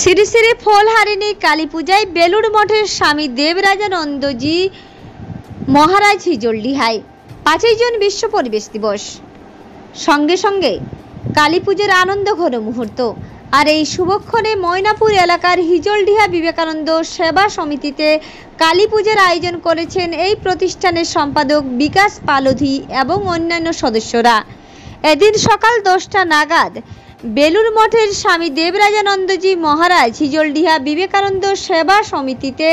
শ্রী শ্রী ফলহারিণী কালী পূজায় বেলুড় মঠের স্বামী দেবরাজানন্দজি মহারাজ হিজলডিহায় 5ই জুন বিশ্ব পরিবেশ দিবস। সঙ্গে সঙ্গে কালী পূজার আনন্দ ঘন মুহূর্ত। আর এই শুভক্ষণে ময়নাপুর এলাকার হিজলডিহা বিবেকানন্দ সেবা সমিতিতে কালী পূজার আয়োজন করেছেন এই প্রতিষ্ঠানের সম্পাদক বিকাশ পালধি এবং অন্যান্য সদস্যরা। এদিন সকাল 10টা নাগাদ বেলুড় মঠের স্বামী দেবরাজানন্দজি মহারাজ হিজলডিহা বিবেকানন্দ সেবা সমিতিতে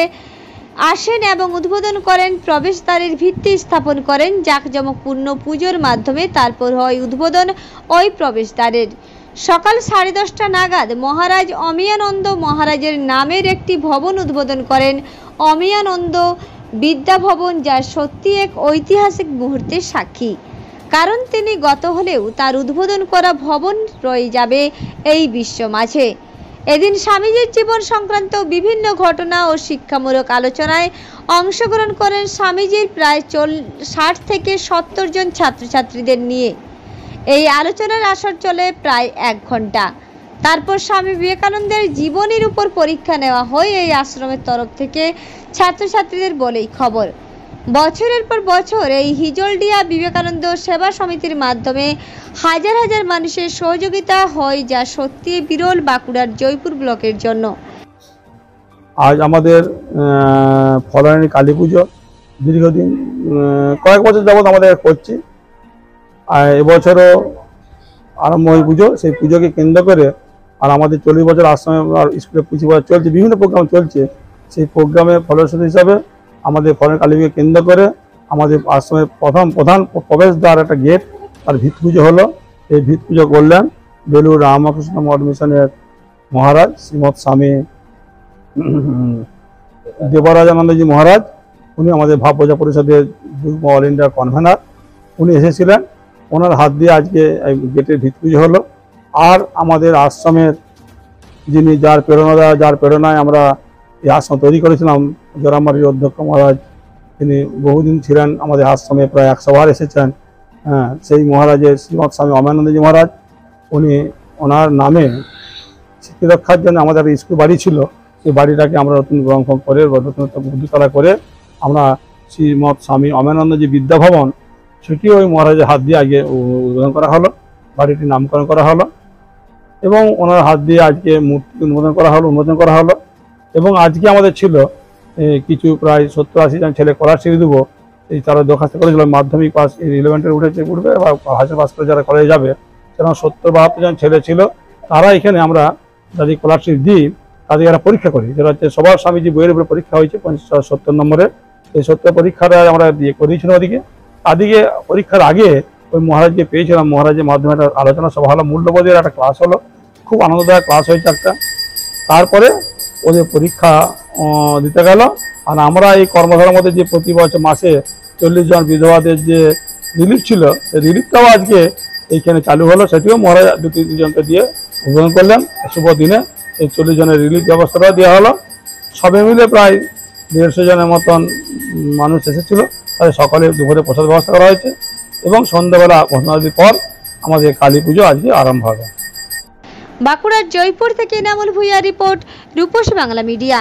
আসেন এবং উদ্বোধন করেন। প্রবেশদ্বারের ভিত্তি স্থাপন করেন জাঁকজমকপূর্ণ পুজোর মাধ্যমে। তারপর হয় উদ্বোধন ওই প্রবেশদ্বারের। সকাল 10:30টা নাগাদ মহারাজ অমিয়ানন্দ মহারাজের নামের একটি ভবন উদ্বোধন করেন, অমিয়ানন্দ বিদ্যা ভবন, যা সত্যি এক ঐতিহাসিক মুহূর্তের সাক্ষী। কারণ তিনি গত হলেও তার উদ্বোধন করা ভবন রয়ে যাবে এই বিশ্ব মাঝে। এদিন স্বামীজির জীবন সংক্রান্ত বিভিন্ন ঘটনা ও শিক্ষামূলক আলোচনায় অংশগ্রহণ করেন স্বামীজির প্রায় 60 থেকে 70 জন ছাত্রছাত্রীদের নিয়ে। এই আলোচনার আসর চলে প্রায় 1 ঘন্টা। তারপর স্বামী বিবেকানন্দের জীবনীর উপর পরীক্ষা নেওয়া হয় এই আশ্রমের তরফ থেকে ছাত্রছাত্রীদের বলেই খবর। বছরের পর বছর এই হিজলডিহা বিবেকানন্দ সেবা সমিতির মাধ্যমে হাজার হাজার মানুষের সহযোগিতা হয়, যা সত্যি বিরল বাঁকুড়ার জয়পুর ব্লকের জন্য। আজ আমাদের ফলহারিণী কালী পুজো দীর্ঘদিন কয়েক বছর যাবৎ আমাদের করছি। আর এবছরও আরম্ভ হয় পুজো। সেই পুজোকে কেন্দ্র করে আর আমাদের 40 বছর আশ্রমে স্কুলে পুজো চলছে, বিভিন্ন প্রোগ্রাম চলছে। সেই প্রোগ্রামে ফলশ্রুতি হিসাবে আমাদের ফলহারিণী কালী পুজোকে কেন্দ্র করে আমাদের আশ্রমের প্রধান প্রবেশদ্বার একটা গেট, আর ভিত পুজো হলো। এই ভিত পুজো করলেন বেলুড় রামকৃষ্ণ মঠ মিশনের মহারাজ শ্রীমৎ স্বামী দেবরাজানন্দজি মহারাজ। উনি আমাদের ভাব প্রজা পরিষদের যুগ্ম অল ইন্ডিয়া কনভেনার। উনি এসেছিলেন, ওনার হাত দিয়ে আজকে এই গেটের ভিত পুজো হলো। আর আমাদের আশ্রমের যিনি যার প্রেরণায় আমরা এই আশ্রম তৈরি করেছিলাম, জোরামবাড়ির অধ্যক্ষ মহারাজ, তিনি বহুদিন ছিলেন আমাদের আশ্রমে, প্রায় 100 বার এসেছেন। সেই মহারাজের শ্রীমৎ স্বামী অমরানন্দজি মহারাজ, উনি ওনার নামে স্মৃতি রক্ষার জন্য আমাদের একটা স্কুল বাড়ি ছিল, সেই বাড়িটাকে আমরা নতুন রংফং করে নতুন বুদ্ধিতলা করে আমরা শ্রীমৎ স্বামী অমরানন্দজি বিদ্যা ভবন, সেটিও ওই মহারাজের হাত দিয়ে আগে উদ্বোধন করা হলো, বাড়িটির নামকরণ করা হলো এবং ওনার হাত দিয়ে আজকে মূর্তি উন্মোচন করা হলো। এবং আজকে আমাদের ছিল কিছু প্রায় 70-80 জন ছেলে স্কলারশিপ দেবো। এই তারা দরখাস্ত করেছিল, মাধ্যমিক পাস 11-এর উঠবে বা হাজার পাস করে যারা কলেজে যাবে, সেরকম 70-72 জন ছেলে ছিল। তারা এখানে আমরা যাদের স্কলারশিপ দিই তাদের একটা পরীক্ষা করি, যেটা হচ্ছে সবার স্বামীজি বইয়ের উপরে পরীক্ষা হয়েছে 70 নম্বরের। এই 70 পরীক্ষাটা আমরা দিয়ে করিয়েছিলাম। আদিকে পরীক্ষার আগে ওই মহারাজকে পেয়েছিলাম, মহারাজের মাধ্যমে একটা আলোচনা সভা হলো, মূল্যবোধের একটা ক্লাস হলো, খুব আনন্দদায়ক ক্লাস হয়েছে একটা। তারপরে ওদের পরীক্ষা দিতে গেল। আর আমরা এই কর্মধারার মধ্যে যে প্রতি বছর মাসে 40 জন বিধবাদের যে রিলিফ ছিল, সেই রিলিফটাও আজকে এইখানে চালু হলো। সেটিও মহারাজ 2-3 জনকে দিয়ে উদ্বোধন করলেন। শুভ দিনে এই 40 জনের রিলিফ ব্যবস্থাটাও দেওয়া হলো। সবে মিলে প্রায় 150 জনের মতন মানুষ এসেছিল। তাদের সকালে দুপুরে প্রসাদ ব্যবস্থা করা হয়েছে এবং সন্ধ্যাবেলা ঘোষণাদির পর আমাদের কালী পুজো আজকে আরম্ভ হবে। বাঁকুড়ার জয়পুর থেকে নামুল ভূঁইয়া রিপোর্ট, রূপসী বাংলা মিডিয়া।